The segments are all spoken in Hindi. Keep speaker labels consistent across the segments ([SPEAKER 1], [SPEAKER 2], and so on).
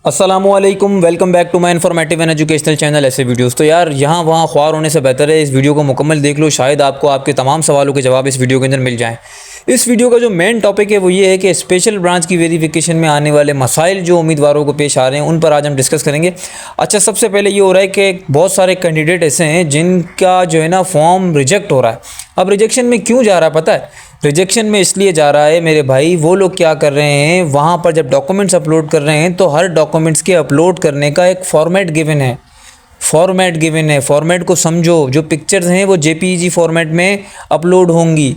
[SPEAKER 1] अस्सलामुअलैकुम, welcome back to my informative and educational channel ऐसे वीडियोस। तो यार यहाँ वहाँ ख्वार होने से बेहतर है इस वीडियो को मुकम्मल देख लो, शायद आपको आपके तमाम सवालों के जवाब इस वीडियो के अंदर मिल जाएं। इस वीडियो का जो मेन टॉपिक है वो ये है कि स्पेशल ब्रांच की वेरिफिकेशन में आने वाले मसाइल जो उम्मीदवारों को पेश आ रहे हैं उन पर आज हम डिस्कस करेंगे। अच्छा, सबसे पहले ये हो रहा है कि बहुत सारे कैंडिडेट ऐसे हैं जिनका जो है ना फॉर्म रिजेक्ट हो रहा है। अब रिजेक्शन में क्यों जा रहा है पता है? रिजेक्शन में इसलिए जा रहा है मेरे भाई, वो लोग क्या कर रहे हैं, वहाँ पर जब डॉक्यूमेंट्स अपलोड कर रहे हैं तो हर डॉक्यूमेंट्स के अपलोड करने का एक फॉर्मेट गिवन है। फॉर्मेट को समझो। जो पिक्चर्स हैं वो जेपीईजी फॉर्मेट में अपलोड होंगी।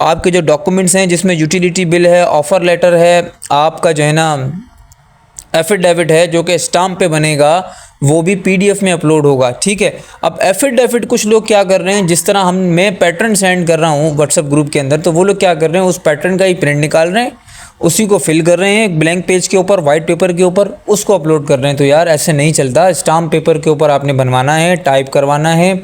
[SPEAKER 1] आपके जो डॉक्यूमेंट्स हैं जिसमें यूटिलिटी बिल है, ऑफ़र लेटर है, आपका जो है ना एफिडेविट है जो कि स्टाम्प पे बनेगा, वो भी पीडीएफ में अपलोड होगा। ठीक है। अब एफिडेविट कुछ लोग क्या कर रहे हैं, जिस तरह मैं पैटर्न सेंड कर रहा हूँ व्हाट्सएप ग्रुप के अंदर, तो वो लोग क्या कर रहे हैं, उस पैटर्न का ही प्रिंट निकाल रहे हैं, उसी को फिल कर रहे हैं ब्लैंक पेज के ऊपर, वाइट पेपर के ऊपर, उसको अपलोड कर रहे हैं। तो यार ऐसे नहीं चलता। स्टाम्प पेपर के ऊपर आपने बनवाना है, टाइप करवाना है,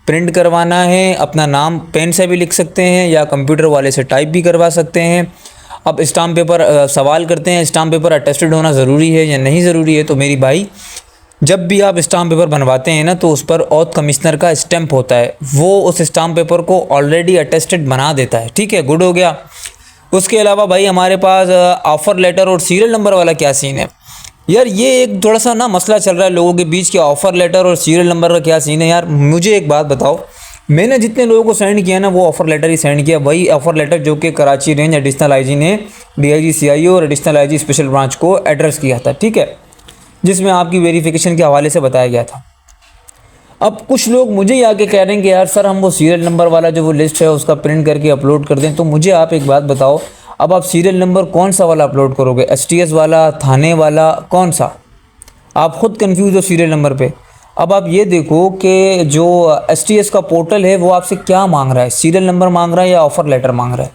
[SPEAKER 1] प्रिंट करवाना है, अपना नाम पेन से भी लिख सकते हैं या कंप्यूटर वाले से टाइप भी करवा सकते हैं। अब स्टाम्प पेपर सवाल करते हैं, स्टाम्प पेपर अटेस्टेड होना ज़रूरी है या नहीं ज़रूरी है? तो मेरी भाई, जब भी आप स्टाम्प पेपर बनवाते हैं ना तो उस पर ऑथ कमिश्नर का स्टैंप होता है, वो उस स्टाम्प पेपर को ऑलरेडी अटेस्टेड बना देता है। ठीक है, गुड हो गया। उसके अलावा भाई हमारे पास ऑफ़र लेटर और सीरियल नंबर वाला क्या सीन है? यार ये एक थोड़ा सा ना मसला चल रहा है लोगों के बीच के, ऑफ़र लेटर और सीरियल नंबर का क्या सीन है। यार मुझे एक बात बताओ, मैंने जितने लोगों को सेंड किया ना वो ऑफ़र लेटर ही सेंड किया, वही ऑफ़र लेटर जो कि कराची रेंज एडिशनल आईजी ने डीआईजी सीआईओ और एडिशनल आईजी स्पेशल ब्रांच को एड्रेस किया था। ठीक है, जिसमें आपकी वेरिफिकेशन के हवाले से बताया गया था। अब कुछ लोग मुझे ही आके कह रहे हैं कि यार सर हम वो सीरियल नंबर वाला जो वो लिस्ट है उसका प्रिंट करके अपलोड कर दें। तो मुझे आप एक बात बताओ, अब आप सीरियल नंबर कौन सा वाला अपलोड करोगे, एसटीएस वाला, थाने वाला, कौन सा? आप ख़ुद कंफ्यूज हो सीरियल नंबर पे। अब आप ये देखो कि जो एसटीएस का पोर्टल है वो आपसे क्या मांग रहा है, सीरियल नंबर मांग रहा है या ऑफ़र लेटर मांग रहा है?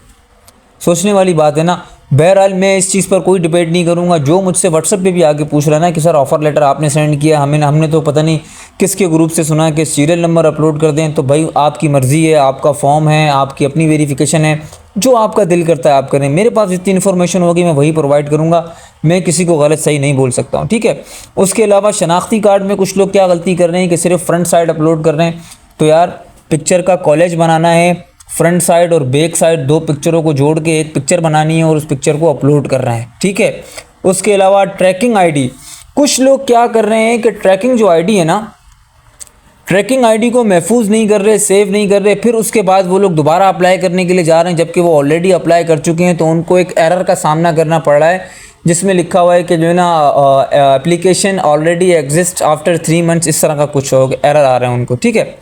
[SPEAKER 1] सोचने वाली बात है ना। बहरहाल मैं इस चीज़ पर कोई डिबेट नहीं करूंगा। जो मुझसे व्हाट्सएप पे भी आके पूछ रहा है ना कि सर ऑफ़र लेटर आपने सेंड किया, हमने तो पता नहीं किसके ग्रुप से सुना कि सीरियल नंबर अपलोड कर दें, तो भाई आपकी मर्ज़ी है, आपका फॉर्म है, आपकी अपनी वेरिफिकेशन है, जो आपका दिल करता है आप करें। मेरे पास जितनी इन्फॉर्मेशन होगी मैं वही प्रोवाइड करूँगा, मैं किसी को गलत सही नहीं बोल सकता हूँ। ठीक है। उसके अलावा शनाख्ती कार्ड में कुछ लोग क्या गलती कर रहे हैं कि सिर्फ फ्रंट साइड अपलोड कर रहे हैं। तो यार पिक्चर का कॉलेज बनाना है, फ्रंट साइड और बैक साइड दो पिक्चरों को जोड़ के एक पिक्चर बनानी है और उस पिक्चर को अपलोड कर रहे हैं। ठीक है। उसके अलावा ट्रैकिंग आईडी, कुछ लोग क्या कर रहे हैं कि ट्रैकिंग जो आईडी है ना, ट्रैकिंग आईडी को महफूज नहीं कर रहे, सेव नहीं कर रहे, फिर उसके बाद वो लोग दोबारा अप्लाई करने के लिए जा रहे हैं जबकि वो ऑलरेडी अप्लाई कर चुके हैं। तो उनको एक एरर का सामना करना पड़ रहा है जिसमें लिखा हुआ है कि जो है ना application already exist after 3 months, इस तरह का कुछ एरर आ रहे हैं उनको। ठीक है।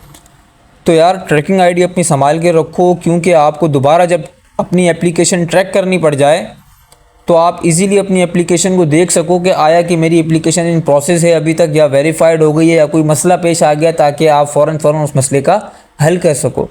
[SPEAKER 1] तो यार ट्रैकिंग आईडी अपनी संभाल के रखो, क्योंकि आपको दोबारा जब अपनी एप्लीकेशन ट्रैक करनी पड़ जाए तो आप इजीली अपनी एप्लीकेशन को देख सको कि आया कि मेरी एप्लीकेशन इन प्रोसेस है अभी तक, या वेरीफाइड हो गई है, या कोई मसला पेश आ गया, ताकि आप फ़ौरन उस मसले का हल कर सको।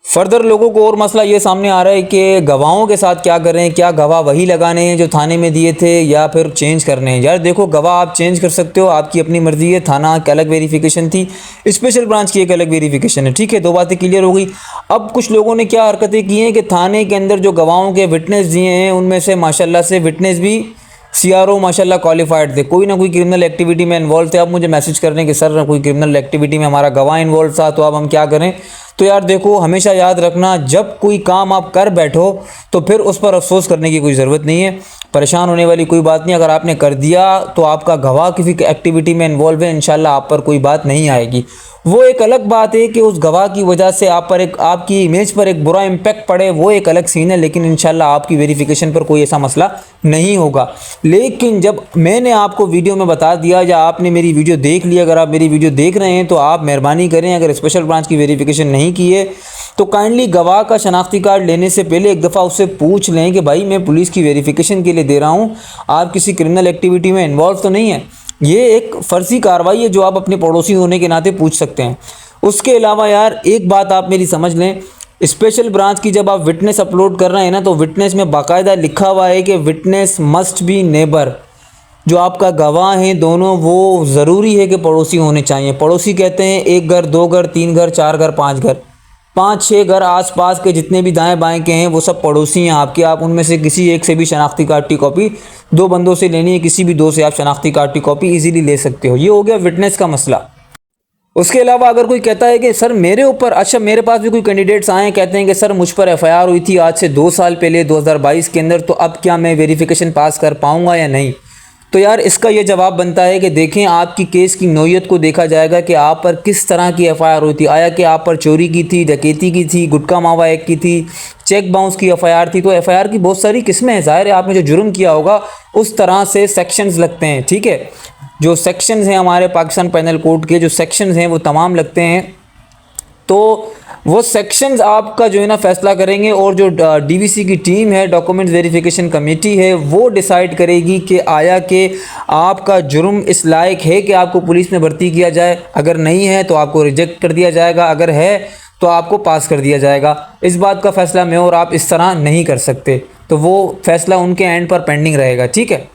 [SPEAKER 1] फर्दर लोगों को और मसला ये सामने आ रहा है कि गवाहों के साथ क्या करें, क्या गवाह वही लगाने हैं जो थाने में दिए थे या फिर चेंज करने हैं? यार देखो, गवाह आप चेंज कर सकते हो, आपकी अपनी मर्ज़ी है। थाना की अलग वेरिफिकेशन थी, स्पेशल ब्रांच की एक अलग वेरिफिकेशन है। ठीक है, दो बातें क्लियर हो गई। अब कुछ लोगों ने क्या हरकतें की हैं कि थाने के अंदर जो गवाहों के विटनेस दिए हैं उनमें से माशाल्लाह से विटनेस भी सीआरओ माशाल्लाह क्वालिफाइड थे, कोई ना कोई क्रिमिनल एक्टिविटी में इन्वॉल्व थे। अब मुझे मैसेज करने कि सर कोई क्रिमिनल एक्टिविटी में हमारा गवाह इन्वॉल्व था, तो अब हम क्या करें? तो यार देखो, हमेशा याद रखना, जब कोई काम आप कर बैठो तो फिर उस पर अफसोस करने की कोई ज़रूरत नहीं है, परेशान होने वाली कोई बात नहीं। अगर आपने कर दिया तो आपका गवाह किसी एक्टिविटी में इन्वॉल्व है, इंशाल्लाह आप पर कोई बात नहीं आएगी। वो एक अलग बात है कि उस गवाह की वजह से आप पर आपकी इमेज पर एक बुरा इम्पैक्ट पड़े, वो एक अलग सीन है, लेकिन इंशाल्लाह आपकी वेरिफिकेशन पर कोई ऐसा मसला नहीं होगा। लेकिन जब मैंने आपको वीडियो में बता दिया या आपने मेरी वीडियो देख ली, अगर आप मेरी वीडियो देख रहे हैं तो आप मेहरबानी करें, अगर स्पेशल ब्रांच की वेरिफिकेशन नहीं की है तो काइंडली गवाह का शनाख्ती कार्ड लेने से पहले एक दफ़ा उससे पूछ लें कि भाई मैं पुलिस की वेरिफिकेशन के लिए दे रहा हूँ, आप किसी क्रिमिनल एक्टिविटी में इन्वॉल्व तो नहीं है। ये एक फ़र्जी कार्रवाई है जो आप अपने पड़ोसी होने के नाते पूछ सकते हैं। उसके अलावा यार एक बात आप मेरी समझ लें, स्पेशल ब्रांच की जब आप विटनेस अपलोड कर रहे हैं ना, तो विटनेस में बाकायदा लिखा हुआ है कि विटनेस मस्ट बी नेबर। जो आपका गवाह हैं दोनों, वो ज़रूरी है कि पड़ोसी होने चाहिए। पड़ोसी कहते हैं 1 घर, 2 घर, 3 घर, 4 घर, 5 घर। 5-6 घर आसपास के जितने भी दाएं बाएं के हैं वो सब पड़ोसी हैं आपके। आप उनमें से किसी एक से भी शनाख्ती कार्ड की कॉपी 2 बंदों से लेनी है, किसी भी 2 से आप शनाख्ती कार्ड की कॉपी इजीली ले सकते हो। ये हो गया विटनेस का मसला। उसके अलावा अगर कोई कहता है कि सर मेरे ऊपर, अच्छा मेरे पास भी कोई कैंडिडेट्स आए हैं कहते हैं कि सर मुझ पर एफआईआर हुई थी आज से 2 साल पहले 2022 के अंदर, तो अब क्या मैं वेरिफिकेशन पास कर पाऊंगा या नहीं। तो यार इसका ये जवाब बनता है कि देखें आपकी केस की नौयत को देखा जाएगा कि आप पर किस तरह की एफआईआर हुई थी। आया कि आप पर चोरी की थी, डकैती की थी, गुटखा मावा एक्ट की थी, चेक बाउंस की एफआईआर थी। तो एफआईआर की बहुत सारी किस्में हैं। ज़ाहिर है आपने जो जुर्म किया होगा उस तरह से सेक्शंस लगते हैं, ठीक है। जो सेक्शंस हैं हमारे पाकिस्तान पेनल कोड के, जो सेक्शंस हैं वो तमाम लगते हैं। तो वो सेक्शंस आपका जो है ना फैसला करेंगे, और जो डीवीसी की टीम है, डॉक्यूमेंट्स वेरिफिकेशन कमेटी है, वो डिसाइड करेगी कि आया कि आपका जुर्म इस लायक है कि आपको पुलिस में भर्ती किया जाए। अगर नहीं है तो आपको रिजेक्ट कर दिया जाएगा, अगर है तो आपको पास कर दिया जाएगा। इस बात का फैसला मैं और आप इस तरह नहीं कर सकते, तो वो फैसला उनके एंड पर पेंडिंग रहेगा, ठीक है।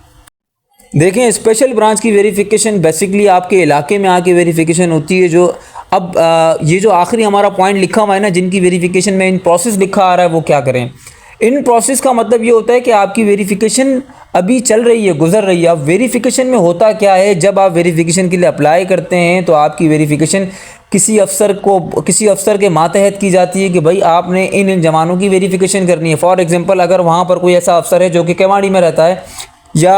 [SPEAKER 1] देखें स्पेशल ब्रांच की वेरिफिकेशन बेसिकली आपके इलाके में आके वेरिफिकेशन होती है। जो अब ये जो आखिरी हमारा पॉइंट लिखा हुआ है ना, जिनकी वेरिफिकेशन में इन प्रोसेस लिखा आ रहा है वो क्या करें। इन प्रोसेस का मतलब ये होता है कि आपकी वेरिफिकेशन अभी चल रही है, गुजर रही है। अब वेरिफिकेशन में होता क्या है, जब आप वेरिफिकेशन के लिए अप्लाई करते हैं तो आपकी वेरिफिकेशन किसी अफसर के मातहत की जाती है कि भाई आपने इन जमानों की वेरिफिकेशन करनी है। फॉर एग्जांपल अगर वहाँ पर कोई ऐसा अफसर है जो कि केवाड़ी में रहता है या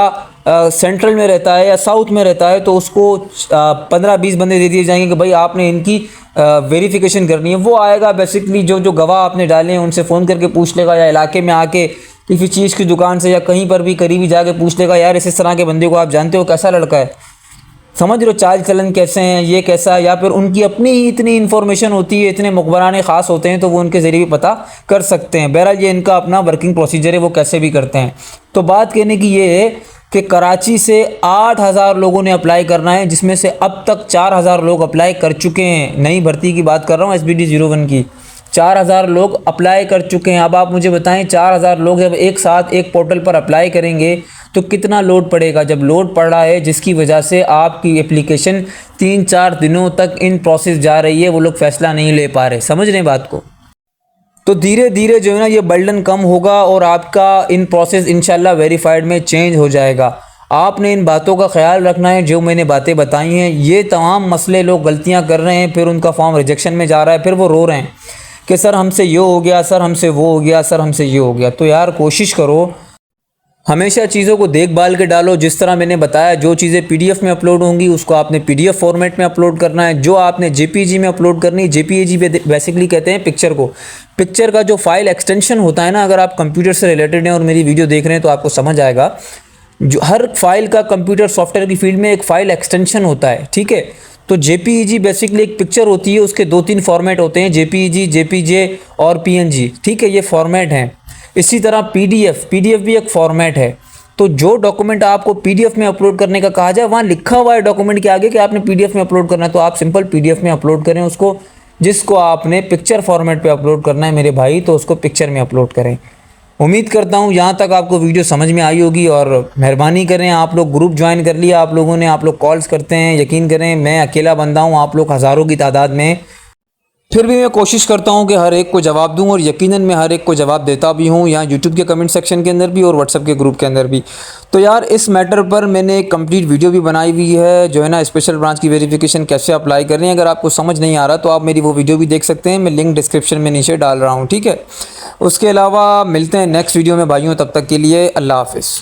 [SPEAKER 1] सेंट्रल में रहता है या साउथ में रहता है, तो उसको 15-20 बंदे दे दिए जाएंगे कि भाई आपने इनकी वेरिफिकेशन करनी है। वो आएगा बेसिकली जो गवाह आपने डाले हैं उनसे फ़ोन करके पूछ लेगा, या इलाके में आके किसी चीज़ की दुकान से या कहीं पर भी करीबी जाके पूछ लेगा, यार इस तरह के बंदे को आप जानते हो, कैसा लड़का है, समझ रहे हो, चाल चलन कैसे हैं, ये कैसा है। या फिर उनकी अपनी ही इतनी इन्फॉर्मेशन होती है, इतने मुखबराने ख़ास होते हैं, तो वो उनके ज़रिए भी पता कर सकते हैं। बहरहाल ये इनका अपना वर्किंग प्रोसीजर है, वो कैसे भी करते हैं। तो बात कहने की ये है कि कराची से 8,000 लोगों ने अप्लाई करना है, जिसमें से अब तक 4,000 लोग अप्लाई कर चुके हैं। नई भर्ती की बात कर रहा हूँ, SBD 01 की। 4,000 लोग अप्लाई कर चुके हैं। अब आप मुझे बताएं 4,000 लोग जब एक साथ एक पोर्टल पर अप्लाई करेंगे तो कितना लोड पड़ेगा। जब लोड पड़ रहा है जिसकी वजह से आपकी एप्लीकेशन 3-4 दिनों तक इन प्रोसेस जा रही है, वो लोग फ़ैसला नहीं ले पा रहे। समझ रहे हैं बात को। तो धीरे धीरे जो है ना ये बर्डन कम होगा और आपका इन प्रोसेस इंशाल्लाह वेरीफाइड में चेंज हो जाएगा। आपने इन बातों का ख्याल रखना है जो मैंने बातें बताई हैं। ये तमाम मसले लोग गलतियां कर रहे हैं, फिर उनका फॉर्म रिजेक्शन में जा रहा है, फिर वो रो रहे हैं कि सर हमसे ये हो गया, सर हमसे वो हो गया, सर हमसे ये हो गया। तो यार कोशिश करो हमेशा चीज़ों को देखभाल के डालो। जिस तरह मैंने बताया, जो चीज़ें PDF में अपलोड होंगी उसको आपने PDF फॉर्मेट में अपलोड करना है। जो आपने JPG में अपलोड करनी है, JPG बेसिकली कहते हैं पिक्चर को। पिक्चर का जो फाइल एक्सटेंशन होता है ना, अगर आप कंप्यूटर से रिलेटेड हैं और मेरी वीडियो देख रहे हैं तो आपको समझ आएगा। जो हर फाइल का कंप्यूटर सॉफ्टवेयर की फील्ड में एक फ़ाइल एक्सटेंशन होता है, ठीक है। तो JPEG बेसिकली एक पिक्चर होती है, उसके 2-3 फॉर्मेट होते हैं, JPEG, JPJ और PNG, ठीक है, ये फॉर्मेट हैं। इसी तरह PDF भी एक फॉर्मेट है। तो जो डॉक्यूमेंट आपको PDF में अपलोड करने का कहा जाए, वहाँ लिखा हुआ है डॉक्यूमेंट के आगे कि आपने PDF में अपलोड करना है, तो आप सिंपल PDF में अपलोड करें उसको। जिसको आपने पिक्चर फॉर्मेट पे अपलोड करना है मेरे भाई, तो उसको पिक्चर में अपलोड करें। उम्मीद करता हूँ यहाँ तक आपको वीडियो समझ में आई होगी, और मेहरबानी करें, आप लोग ग्रुप ज्वाइन कर लिया आप लोगों ने, आप लोग कॉल्स करते हैं। यकीन करें मैं अकेला बंदा हूँ, आप लोग हज़ारों की तादाद में, फिर भी मैं कोशिश करता हूँ कि हर एक को जवाब दूँ, और यकीनन मैं हर एक को जवाब देता भी हूँ, यहाँ यूट्यूब के कमेंट सेक्शन के अंदर भी और व्हाट्सएप के ग्रुप के अंदर भी। तो यार इस मैटर पर मैंने एक कंप्लीट वीडियो भी बनाई हुई है, जो है ना स्पेशल ब्रांच की वेरिफिकेशन कैसे अप्लाई करनी है। अगर आपको समझ नहीं आ रहा तो आप मेरी वो वीडियो भी देख सकते हैं, मैं लिंक डिस्क्रिप्शन में नीचे डाल रहा हूँ, ठीक है। उसके अलावा मिलते हैं नेक्स्ट वीडियो में भाइयों, तब तक के लिए अल्लाह हाफिज़।